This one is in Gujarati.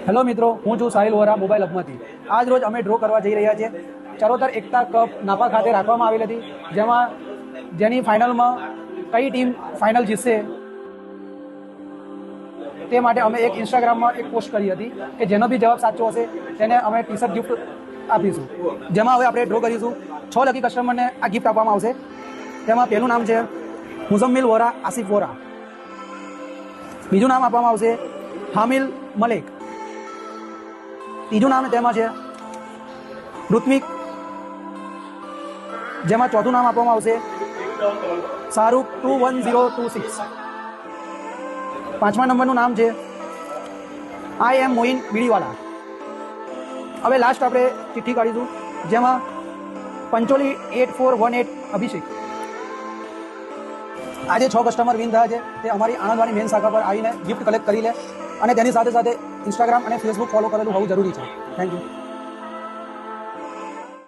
હેલો મિત્રો, હું છું સાહિલ વોરા મોબાઈલ હબમાંથી. આજ રોજ અમે ડ્રો કરવા જઈ રહ્યા છીએ. ચરોતર એકતા કપ નાપા ખાતે રાખવામાં આવેલી હતી, જેની ફાઇનલમાં કઈ ટીમ ફાઇનલ જીતશે તે માટે અમે એક ઇન્સ્ટાગ્રામમાં એક પોસ્ટ કરી હતી કે જેનો બી જવાબ સાચો હશે તેને અમે ટી શર્ટ ગિફ્ટ આપીશું. જેમાં હવે આપણે ડ્રો કરીશું. 6 લકી કસ્ટમરને આ ગિફ્ટ આપવામાં આવશે. તેમાં પહેલું નામ છે મુઝમ્મિલ વોરા આસિફ વોરા. બીજું નામ આપવામાં આવશે હામિલ મલેક. ત્રીજું નામ તેમાં છે ઋત્મિક. જેમાં ચોથું નામ આપવામાં આવશે શાહરૂખ 21026. પાંચમા નંબરનું નામ છે આઈ એમ મોઇન બીડીવાલા. હવે લાસ્ટ આપણે ચિઠ્ઠી કાઢીશું, જેમાં પંચોલી 8418 અભિષેક. આજે 6 કસ્ટમર વિન થયા છે. તે અમારી આણંદવાડી મેન શાખા પર આવીને ગિફ્ટ કલેક્ટ કરી લે અને તેની સાથે સાથે ઇન્સ્ટાગ્રામ અને ફેસબુક ફોલો કરેલું હોવું જરૂરી છે. Thank you.